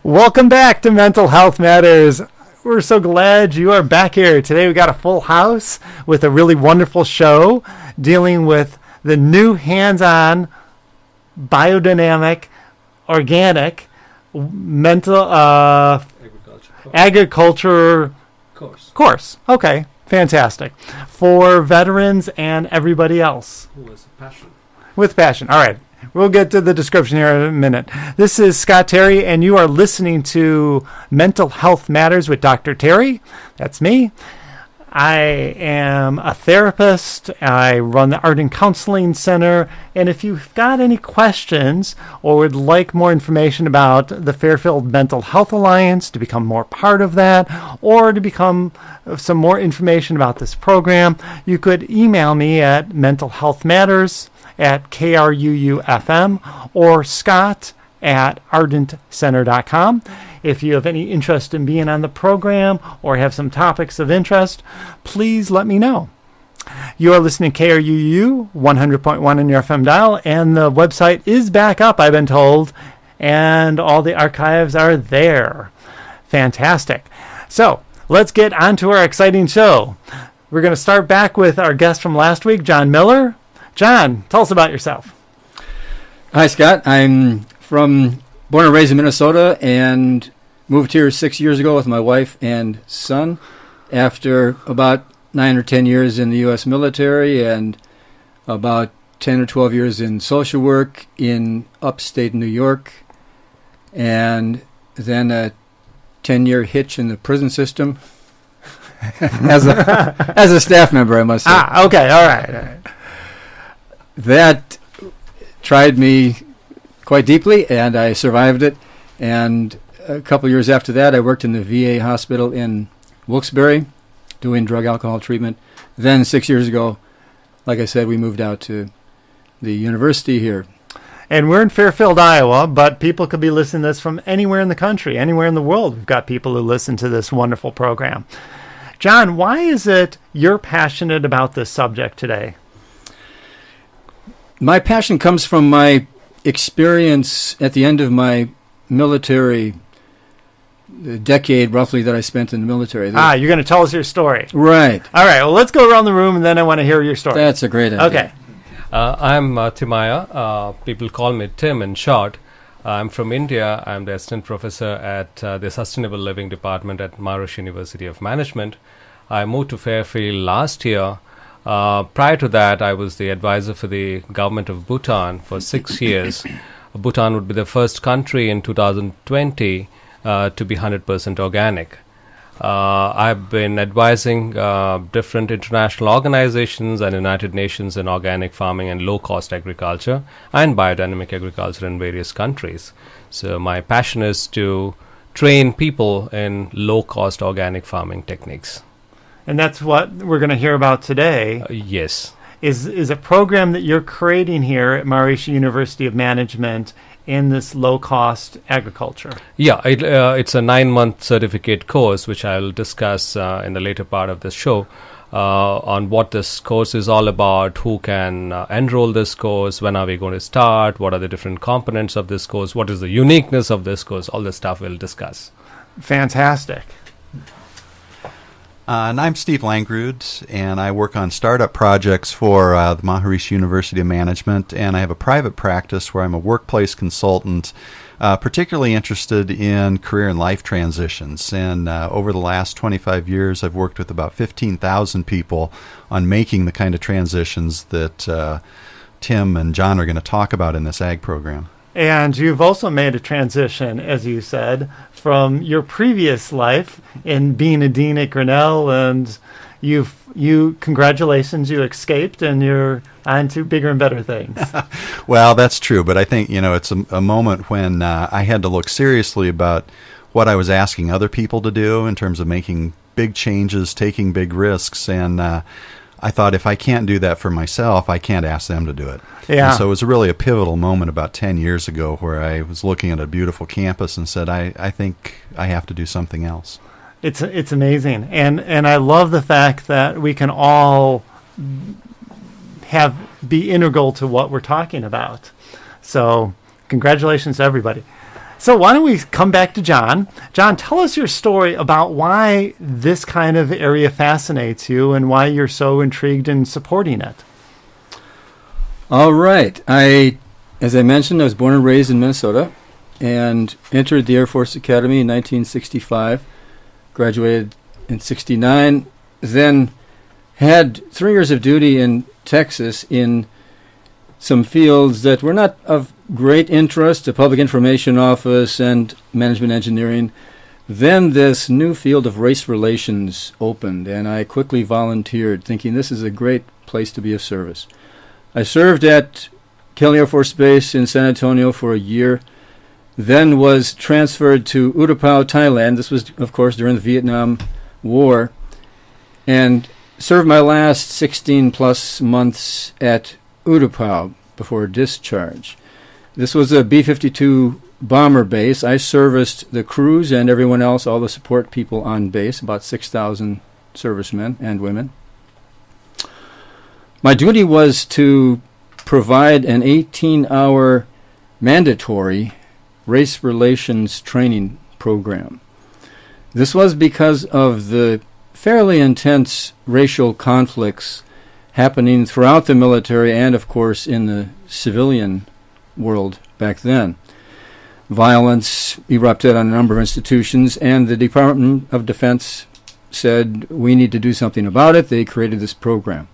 Welcome back to Mental Health Matters. We're so glad you are back here. Today we got a full house with a really wonderful show dealing with the new hands-on biodynamic organic mental agriculture course. Okay, fantastic. For veterans and everybody else. With passion. With passion. All right. We'll get to the description here in a minute. This is Scott Terry, and you are listening to Mental Health Matters with Dr. Terry. That's me. I am a therapist. I run the Art and Counseling Center. And if you've got any questions or would like more information about the Fairfield Mental Health Alliance, to become more part of that, or to become some more information about this program, you could email me at mentalhealthmatters@KRUU-FM or scott@ardentcenter.com. If you have any interest in being on the program or have some topics of interest, please let me know. You are listening to KRUU 100.1 on your FM dial, and the website is back up, I've been told, and all the archives are there. Fantastic. So let's get on to our exciting show. We're going to start back with our guest from last week, John Miller. John, tell us about yourself. Hi, Scott. I'm born and raised in Minnesota and moved here 6 years ago with my wife and son after about 9 or 10 years in the U.S. military and about 10 or 12 years in social work in upstate New York, and then a 10-year hitch in the prison system as a staff member, I must say. Okay, all right. That tried me quite deeply, and I survived it. And a couple years after that, I worked in the VA hospital in Wilkes-Barre doing drug alcohol treatment. Then 6 years ago, like I said, we moved out to the university here. And we're in Fairfield, Iowa, but people could be listening to this from anywhere in the country, anywhere in the world. We've got people who listen to this wonderful program. John, why is it you're passionate about this subject today? My passion comes from my experience at the end of my military decade, roughly, that I spent in the military. You're going to tell us your story. Right. All right, well, let's go around the room, and then I want to hear your story. That's a great idea. Okay. I'm Timaya. People call me Tim in short. I'm from India. I'm the assistant professor at the Sustainable Living Department at Maharishi University of Management. I moved to Fairfield last year. Prior to that, I was the advisor for the government of Bhutan for 6 years. Bhutan would be the first country in 2020 to be 100% organic. I've been advising different international organizations and United Nations in organic farming and low-cost agriculture and biodynamic agriculture in various countries. So my passion is to train people in low-cost organic farming techniques. And that's what we're going to hear about today. Yes. Is a program that you're creating here at Maharishi University of Management in this low-cost agriculture. Yeah, it's a 9-month certificate course, which I'll discuss in the later part of the show, on what this course is all about, who can enroll this course, when are we going to start, what are the different components of this course, what is the uniqueness of this course, all this stuff we'll discuss. Fantastic. And I'm Steve Langrud, and I work on startup projects for the Maharishi University of Management, and I have a private practice where I'm a workplace consultant, particularly interested in career and life transitions. And over the last 25 years, I've worked with about 15,000 people on making the kind of transitions that Tim and John are going to talk about in this ag program. And you've also made a transition, as you said, from your previous life in being a dean at Grinnell, and congratulations, you escaped and you're on to bigger and better things. Well, that's true, but I think, it's a moment when I had to look seriously about what I was asking other people to do in terms of making big changes, taking big risks, and I thought if I can't do that for myself, I can't ask them to do it. Yeah. And so it was really a pivotal moment about 10 years ago where I was looking at a beautiful campus and said, I think I have to do something else. It's amazing. And I love the fact that we can all be integral to what we're talking about. So congratulations to everybody. So why don't we come back to John? John, tell us your story about why this kind of area fascinates you and why you're so intrigued in supporting it. All right. As I mentioned, I was born and raised in Minnesota and entered the Air Force Academy in 1965, graduated in 69, then had 3 years of duty in Texas in some fields that were not of great interest, the Public Information Office and Management Engineering. Then this new field of race relations opened, and I quickly volunteered, thinking this is a great place to be of service. I served at Kelly Air Force Base in San Antonio for a year, then was transferred to Utapao, Thailand. This was, of course, during the Vietnam War, and served my last 16-plus months at Utapao before discharge. This was a B-52 bomber base. I serviced the crews and everyone else, all the support people on base, about 6,000 servicemen and women. My duty was to provide an 18-hour mandatory race relations training program. This was because of the fairly intense racial conflicts happening throughout the military and, of course, in the civilian world back then. Violence erupted on a number of institutions, and the Department of Defense said, we need to do something about it. They created this program.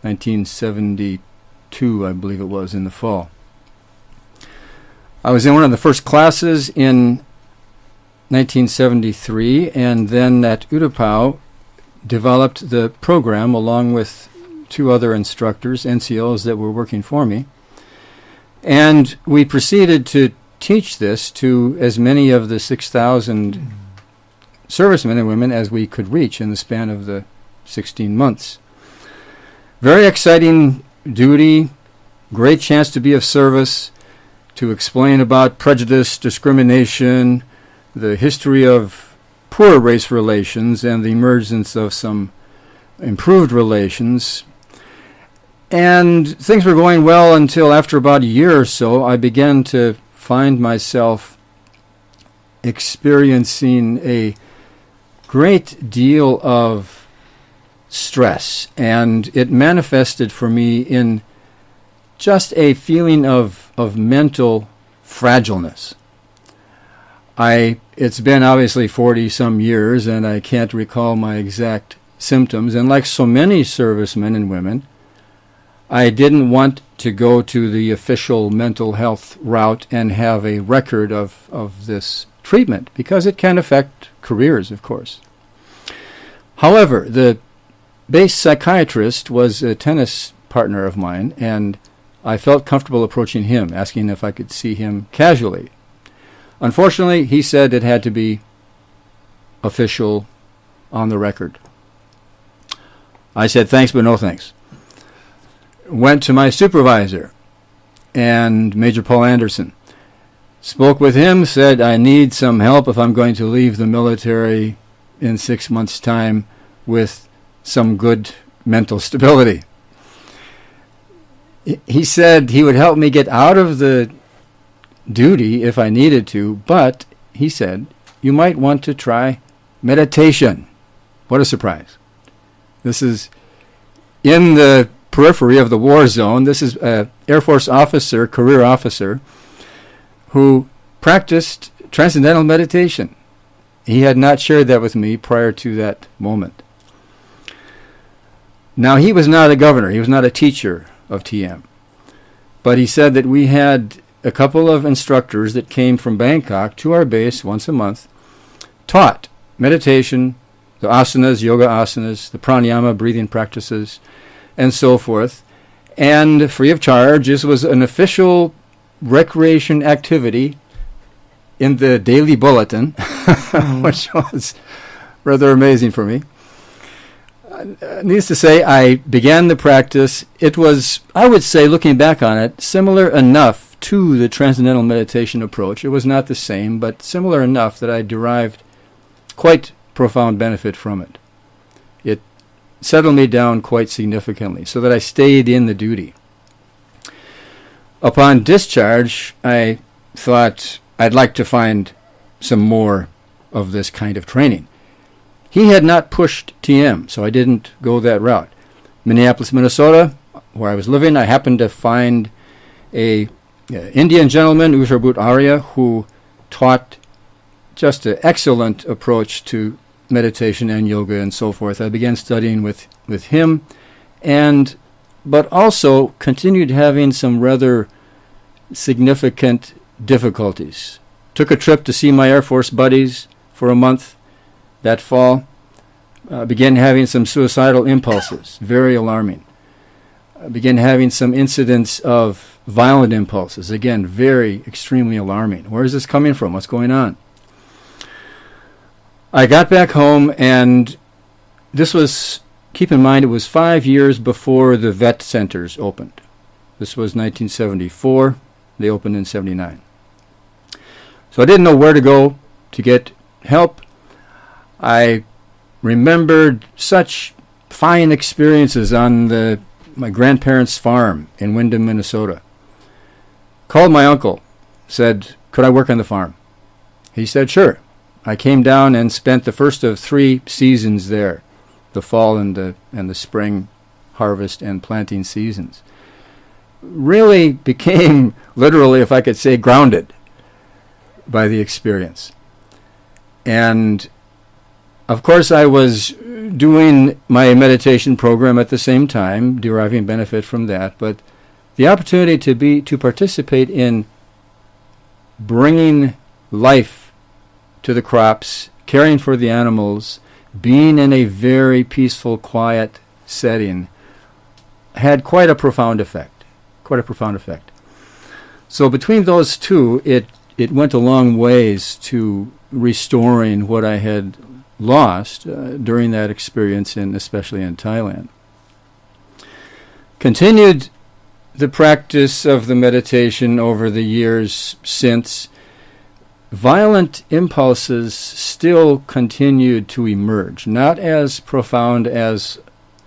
1972, I believe it was, in the fall. I was in one of the first classes in 1973, and then at Utapao developed the program along with 2 other instructors, NCOs, that were working for me. And we proceeded to teach this to as many of the 6,000 servicemen and women as we could reach in the span of the 16 months. Very exciting duty, great chance to be of service, to explain about prejudice, discrimination, the history of poor race relations, and the emergence of some improved relations. And things were going well until after about a year or so, I began to find myself experiencing a great deal of stress, and it manifested for me in just a feeling of mental fragileness. It's been obviously 40-some years, and I can't recall my exact symptoms. And like so many servicemen and women, I didn't want to go to the official mental health route and have a record of this treatment, because it can affect careers, of course. However, the base psychiatrist was a tennis partner of mine, and I felt comfortable approaching him, asking if I could see him casually. Unfortunately, he said it had to be official, on the record. I said thanks, but no thanks. Went to my supervisor, and Major Paul Anderson. Spoke with him, said I need some help if I'm going to leave the military in 6 months' time with some good mental stability. He said he would help me get out of the duty if I needed to, but he said, you might want to try meditation. What a surprise. This is in the periphery of the war zone. This is an Air Force officer, career officer, who practiced transcendental meditation. He had not shared that with me prior to that moment. Now, he was not a governor. He was not a teacher of TM. But he said that we had a couple of instructors that came from Bangkok to our base once a month, taught meditation, the asanas, yoga asanas, the pranayama, breathing practices, and so forth. And free of charge, this was an official recreation activity in the daily bulletin, which was rather amazing for me. Needless to say, I began the practice. It was, I would say, looking back on it, similar enough to the transcendental meditation approach. It was not the same, but similar enough that I derived quite profound benefit from it. It settled me down quite significantly so that I stayed in the duty. Upon discharge, I thought, I'd like to find some more of this kind of training. He had not pushed TM, so I didn't go that route. Minneapolis, Minnesota, where I was living, I happened to find a Indian gentleman, Ujjwal Arya, who taught just an excellent approach to meditation and yoga and so forth. I began studying with him, but also continued having some rather significant difficulties. Took a trip to see my Air Force buddies for a month that fall. Began having some suicidal impulses, very alarming. Began having some incidents of violent impulses, again, very extremely alarming. Where is this coming from? What's going on? I got back home, and this was, keep in mind, it was 5 years before the vet centers opened. This was 1974. They opened in 79. So I didn't know where to go to get help. I remembered such fine experiences on my grandparents' farm in Windham, Minnesota. Called my uncle, said, could I work on the farm? He said, sure. I came down and spent the first of 3 seasons there, the fall and the spring harvest and planting seasons. Really became, literally, if I could say, grounded by the experience. And of course, I was doing my meditation program at the same time, deriving benefit from that. But the opportunity to participate in bringing life to the crops, caring for the animals, being in a very peaceful, quiet setting, had quite a profound effect. Quite a profound effect. So between those two, it went a long ways to restoring what I had lost during that experience, especially in Thailand. Continued the practice of the meditation over the years since. Violent impulses still continued to emerge, not as profound as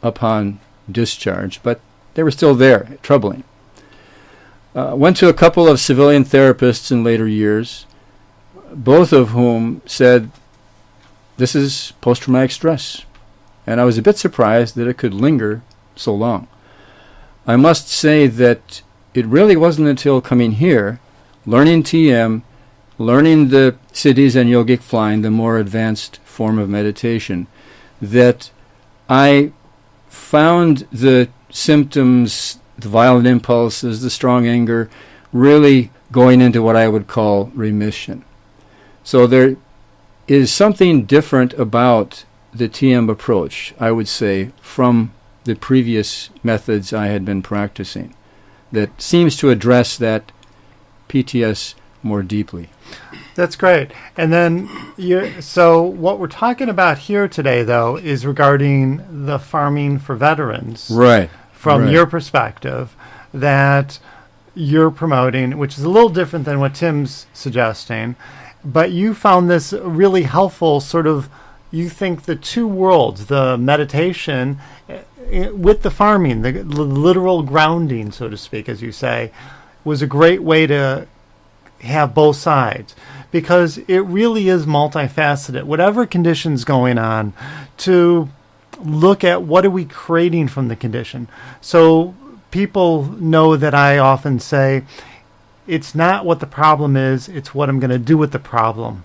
upon discharge, but they were still there, troubling. Went to a couple of civilian therapists in later years, both of whom said, this is post-traumatic stress. And I was a bit surprised that it could linger so long. I must say that it really wasn't until coming here, learning TM, learning the siddhis and yogic flying, the more advanced form of meditation, that I found the symptoms, the violent impulses, the strong anger, really going into what I would call remission. So there is something different about the TM approach, I would say, from the previous methods I had been practicing, that seems to address that PTS more deeply. That's great. And then, so what we're talking about here today, though, is regarding the farming for veterans. Right. From your perspective, that you're promoting, which is a little different than what Tim's suggesting. But you found this really helpful sort of, you think the two worlds, the meditation with the farming, the literal grounding, so to speak, as you say, was a great way to have both sides. Because it really is multifaceted. Whatever condition's going on, to look at what are we creating from the condition. So people know that I often say, it's not what the problem is, it's what I'm going to do with the problem.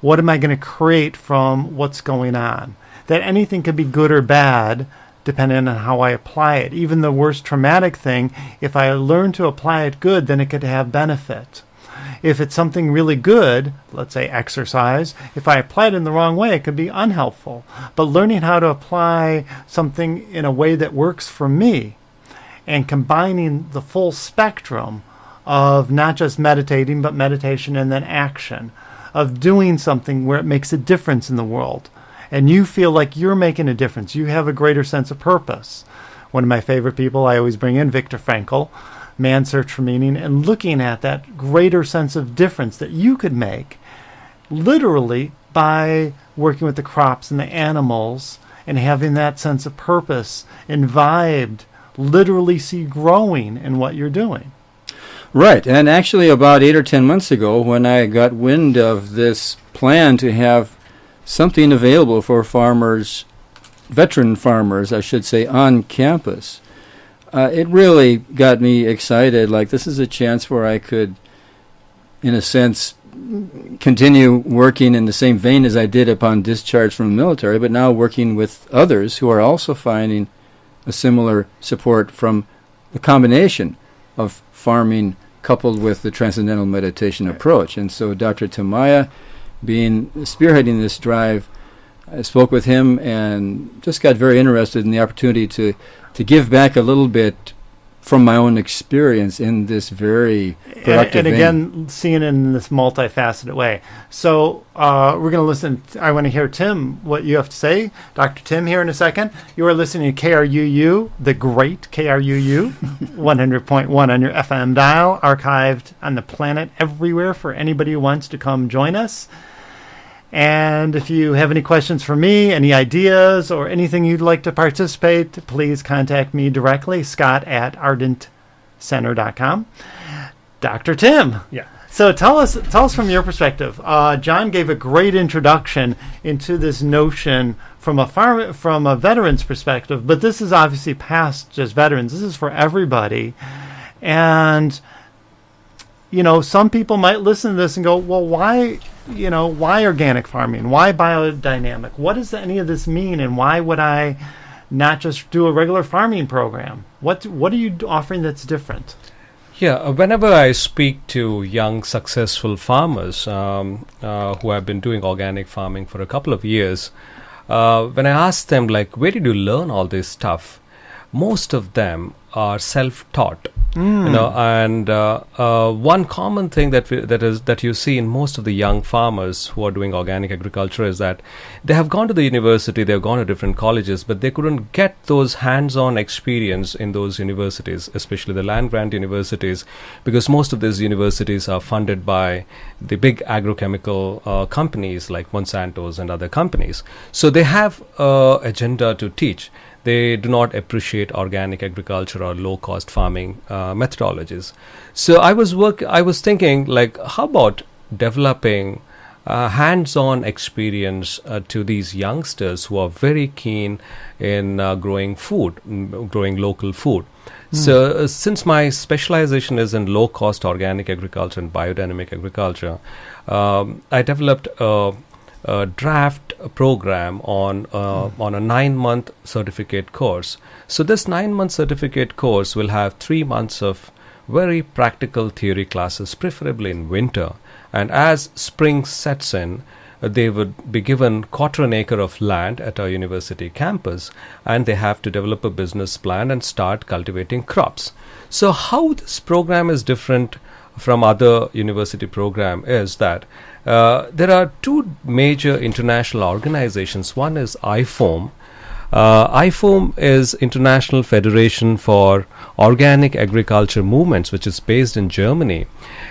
What am I going to create from what's going on? That anything could be good or bad depending on how I apply it. Even the worst traumatic thing, if I learn to apply it good, then it could have benefit. If it's something really good, let's say exercise, if I apply it in the wrong way, it could be unhelpful. But learning how to apply something in a way that works for me and combining the full spectrum of not just meditating, but meditation and then action, of doing something where it makes a difference in the world. And you feel like you're making a difference. You have a greater sense of purpose. One of my favorite people I always bring in, Viktor Frankl, Man's Search for Meaning, and looking at that greater sense of difference that you could make literally by working with the crops and the animals and having that sense of purpose and vibe literally see growing in what you're doing. Right, and actually about 8 or 10 months ago, when I got wind of this plan to have something available for farmers, veteran farmers, I should say, on campus, it really got me excited. Like, this is a chance where I could, in a sense, continue working in the same vein as I did upon discharge from the military, but now working with others who are also finding a similar support from the combination of farming coupled with the transcendental meditation approach. And so Dr. Tamaya, spearheading this drive, I spoke with him and just got very interested in the opportunity to give back a little bit from my own experience in this very productive and again, seeing it in this multifaceted way. So we're going to listen. I want to hear, Tim, what you have to say. Dr. Tim here in a second. You are listening to KRUU, the great KRUU, 100.1 on your FM dial, archived on the planet everywhere for anybody who wants to come join us. And if you have any questions for me, any ideas, or anything you'd like to participate, please contact me directly, scott@ardentcenter.com. Dr. Tim. Yeah. So tell us from your perspective. John gave a great introduction into this notion from a veteran's perspective, but this is obviously past just veterans. This is for everybody. And, some people might listen to this and go, well, why organic farming? Why biodynamic? What does any of this mean? And why would I not just do a regular farming program? What are you offering that's different? Yeah, whenever I speak to young, successful farmers who have been doing organic farming for a couple of years, when I ask them, where did you learn all this stuff? Most of them are self-taught. And one common thing that you see in most of the young farmers who are doing organic agriculture is that they have gone to the university, they have gone to different colleges, but they couldn't get those hands-on experience in those universities, especially the land-grant universities, because most of these universities are funded by the big agrochemical companies like Monsanto's and other companies. So they have an agenda to teach. They do not appreciate organic agriculture or low-cost farming methodologies. So I was thinking, how about developing hands-on experience to these youngsters who are very keen in growing local food. So since my specialization is in low-cost organic agriculture and biodynamic agriculture, I developed a draft program on a 9-month certificate course. So this 9-month certificate course will have 3 months of very practical theory classes, preferably in winter. And as spring sets in, they would be given 1/4 acre of land at our university campus, and they have to develop a business plan and start cultivating crops. So how this program is different from other university program is that there are 2 major international organizations. One is IFOAM. IFOAM is International Federation for Organic Agriculture Movements, which is based in Germany.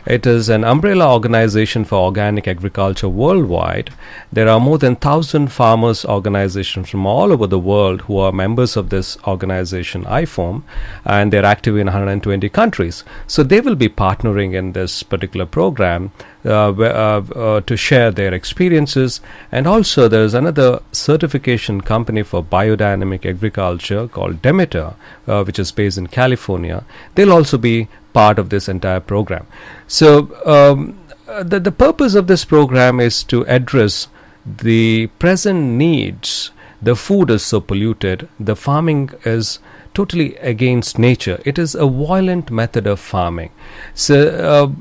It is an umbrella organization for organic agriculture worldwide. There are more than 1,000 farmers organizations from all over the world who are members of this organization, IFOAM, and they're active in 120 countries. So they will be partnering in this particular program to share their experiences. And also there's another certification company for biodynamic agriculture called Demeter, which is based in California. They'll also be part of this entire program. So the purpose of this program is to address the present needs. The food is so polluted, the farming is totally against nature. It is a violent method of farming. So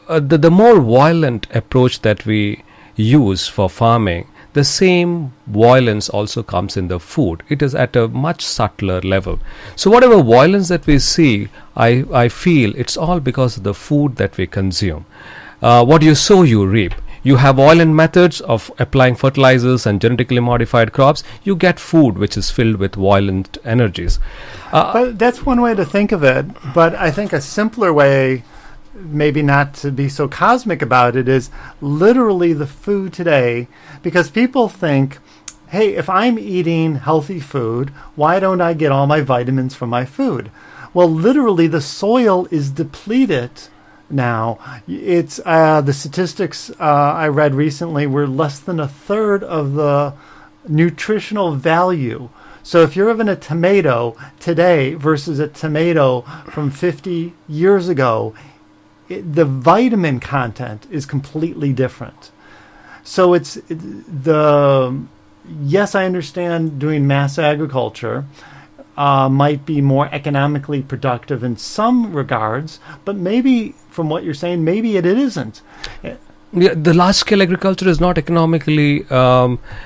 the more violent approach that we use for farming, the same violence also comes in the food. It is at a much subtler level. So whatever violence that we see, I feel it's all because of the food that we consume. What you sow, you reap. You have violent methods of applying fertilizers and genetically modified crops, you get food which is filled with violent energies. But that's one way to think of it. But I think a simpler way, maybe not to be so cosmic about it, is literally the food today, because people think, hey, if I'm eating healthy food, why don't I get all my vitamins from my food? Well, literally, the soil is depleted now. It's the statistics I read recently were less than a third of the nutritional value. So if you're having a tomato today versus a tomato from 50 years ago, the vitamin content is completely different. So yes, I understand doing mass agriculture might be more economically productive in some regards, but maybe from what you're saying, maybe it isn't. Yeah, the large-scale agriculture is not economically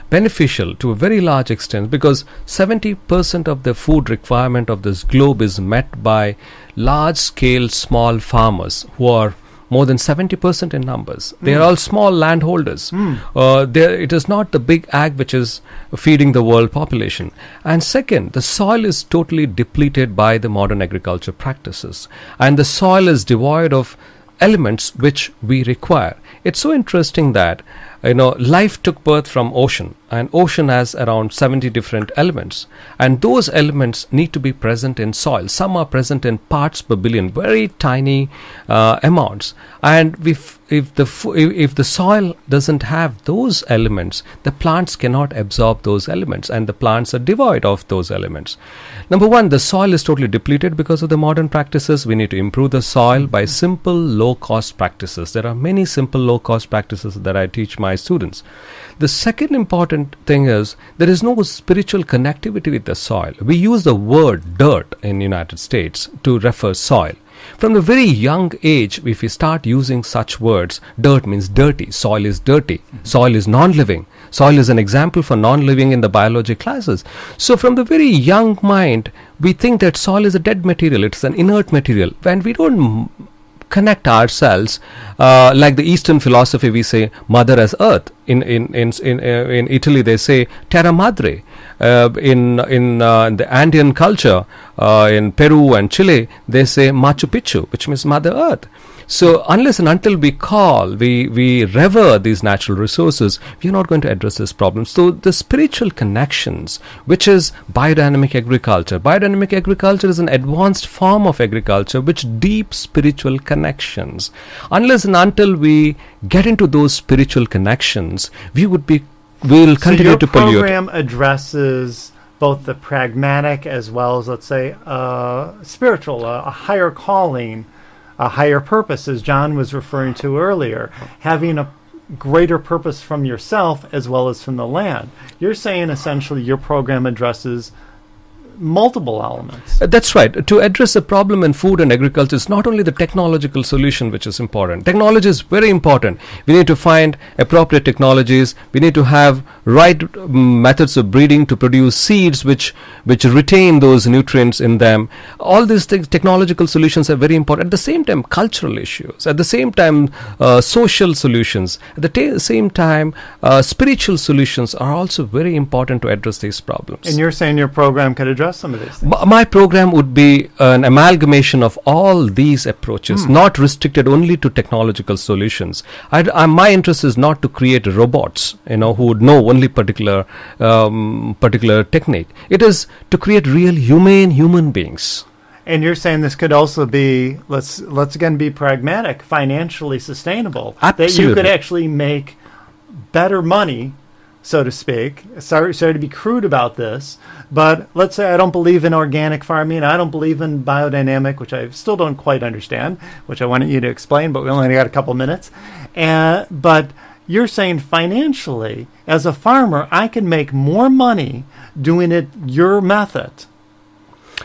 beneficial to a very large extent, because 70% of the food requirement of this globe is met by large-scale small farmers who are more than 70% in numbers. They are all small landholders. It is not the big ag which is feeding the world population. And second, the soil is totally depleted by the modern agriculture practices. And the soil is devoid of elements which we require. It's so interesting that life took birth from ocean, and ocean has around 70 different elements, and those elements need to be present in soil. Some are present in parts per billion, very tiny amounts, and if the soil doesn't have those elements, the plants cannot absorb those elements, and the plants are devoid of those elements. Number one, the soil is totally depleted because of the modern practices. We need to improve the soil by simple low-cost practices. There are many simple low-cost practices that I teach my students. The second important thing is there is no spiritual connectivity with the soil. We use the word dirt in the United States to refer soil. From the very young age, if we start using such words, dirt means dirty, soil is dirty, soil is non-living. Soil is an example for non-living in the biology classes. So from the very young mind, we think that soil is a dead material, it's an inert material. When we don't connect ourselves, like the Eastern philosophy, we say mother as earth. In Italy, they say terra madre. In the Andean culture, in Peru and Chile, they say Machu Picchu, which means Mother Earth. So unless and until we revere these natural resources, we are not going to address this problem. So the spiritual connections, which is biodynamic agriculture. Biodynamic agriculture is an advanced form of agriculture which deep spiritual connections. Unless and until we get into those spiritual connections, we will continue to pollute. So your program addresses both the pragmatic as well as, let's say, spiritual, a higher calling, a higher purpose, as John was referring to earlier, having a greater purpose from yourself as well as from the land. You're saying essentially your program addresses multiple elements. That's right. To address a problem in food and agriculture, it's not only the technological solution which is important. Technology is very important. We need to find appropriate technologies. We need to have right methods of breeding to produce seeds which retain those nutrients in them. All these technological solutions are very important. At the same time, cultural issues. At the same time, social solutions. At the same time, spiritual solutions are also very important to address these problems. And you're saying your program could address some of these things? My program would be an amalgamation of all these approaches, not restricted only to technological solutions. My interest is not to create robots, who would know only particular technique. It is to create real humane human beings. And you're saying this could also be, let's again be pragmatic, financially sustainable. Absolutely. That you could actually make better money, so to speak. Sorry to be crude about this, but let's say I don't believe in organic farming. I don't believe in biodynamic, which I still don't quite understand, which I wanted you to explain, but we only got a couple minutes. But you're saying financially, as a farmer, I can make more money doing it your method.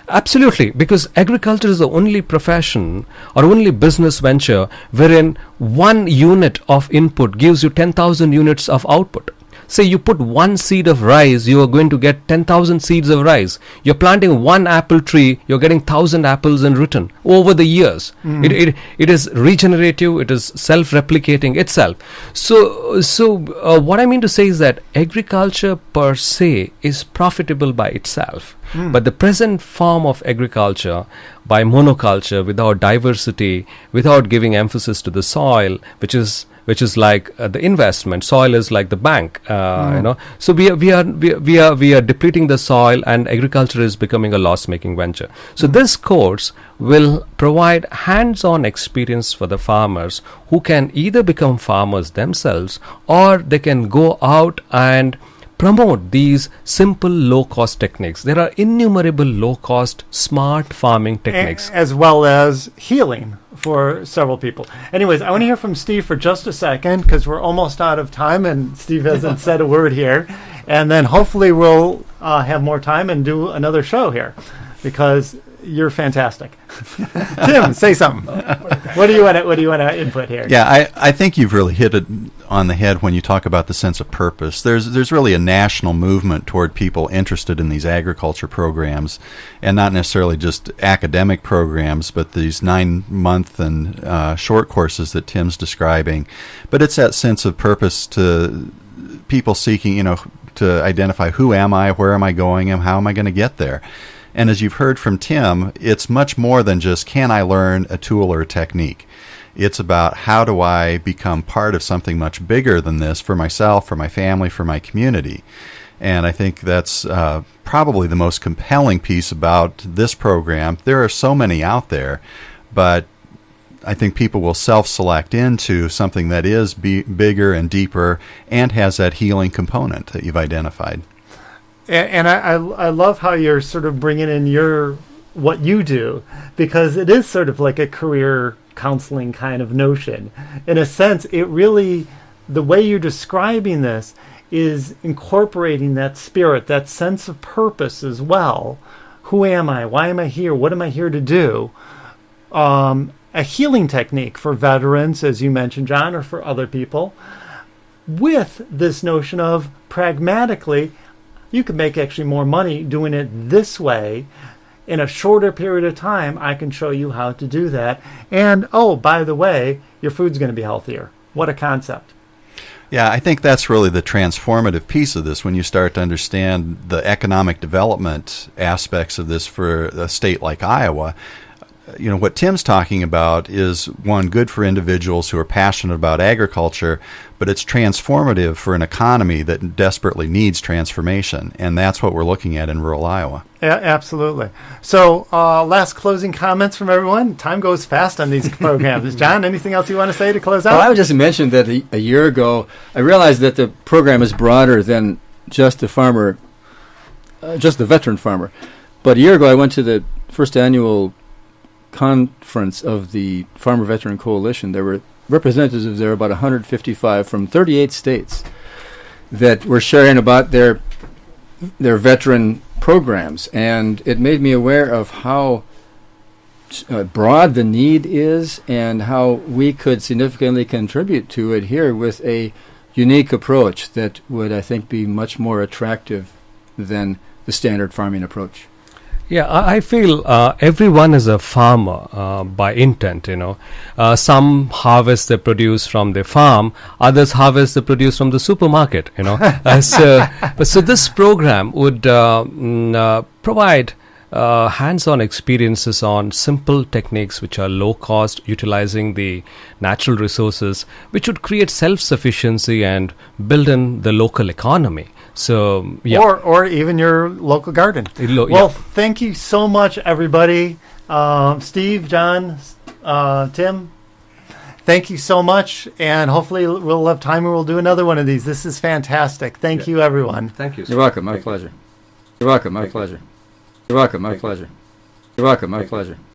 Absolutely, because agriculture is the only profession or only business venture wherein 1 unit of input gives you 10,000 units of output. Say you put 1 seed of rice, you are going to get 10,000 seeds of rice. You're planting 1 apple tree, you're getting 1,000 apples in return over the years. It is regenerative, it is self-replicating itself. So what I mean to say is that agriculture per se is profitable by itself. But the present form of agriculture, by monoculture, without diversity, without giving emphasis to the soil, which is which is like the investment. Soil is like the bank, So we are depleting the soil, and agriculture is becoming a loss-making venture. So this course will provide hands-on experience for the farmers who can either become farmers themselves, or they can go out and promote these simple low-cost techniques. There are innumerable low-cost smart farming techniques. As well as healing for several people. Anyways, I want to hear from Steve for just a second, because we're almost out of time and Steve hasn't said a word here. And then hopefully we'll have more time and do another show here, because you're fantastic. Tim, say something. What do you want to input here? Yeah, I think you've really hit it on the head when you talk about the sense of purpose. There's really a national movement toward people interested in these agriculture programs, and not necessarily just academic programs, but these 9-month and short courses that Tim's describing. But it's that sense of purpose to people seeking, to identify, who am I, where am I going, and how am I going to get there? And as you've heard from Tim, it's much more than just, can I learn a tool or a technique? It's about, how do I become part of something much bigger than this for myself, for my family, for my community? And I think that's probably the most compelling piece about this program. There are so many out there, but I think people will self-select into something that is bigger and deeper and has that healing component that you've identified. And I love how you're sort of bringing in what you do, because it is sort of like a career counseling kind of notion. In a sense, it really, the way you're describing this is incorporating that spirit, that sense of purpose as well. Who am I? Why am I here? What am I here to do? A healing technique for veterans, as you mentioned, John, or for other people, with this notion of pragmatically, you can make actually more money doing it this way. In a shorter period of time, I can show you how to do that. And, oh, by the way, your food's going to be healthier. What a concept. Yeah, I think that's really the transformative piece of this, when you start to understand the economic development aspects of this for a state like Iowa. What Tim's talking about is, one, good for individuals who are passionate about agriculture, but it's transformative for an economy that desperately needs transformation, and that's what we're looking at in rural Iowa. Yeah, absolutely. So, last closing comments from everyone. Time goes fast on these programs. John, anything else you want to say to close out? Well, I would just mention that a year ago, I realized that the program is broader than just the farmer, just the veteran farmer. But a year ago, I went to the first annual conference of the Farmer Veteran Coalition. There were representatives there, about 155 from 38 states, that were sharing about their veteran programs, and it made me aware of how broad the need is and how we could significantly contribute to it here with a unique approach that would, I think, be much more attractive than the standard farming approach. Yeah, I feel everyone is a farmer by intent, Some harvest the produce from the farm, others harvest the produce from the supermarket, So this program would provide hands-on experiences on simple techniques which are low cost, utilizing the natural resources, which would create self-sufficiency and build in the local economy. So, yeah. Or even your local garden. Thank you so much, everybody. Steve, John, Tim, thank you so much. And hopefully we'll have time and we'll do another one of these. This is fantastic. Thank you, everyone. Thank you. You're welcome. My pleasure. You're welcome. My pleasure. You're welcome. My pleasure. You're welcome. My pleasure.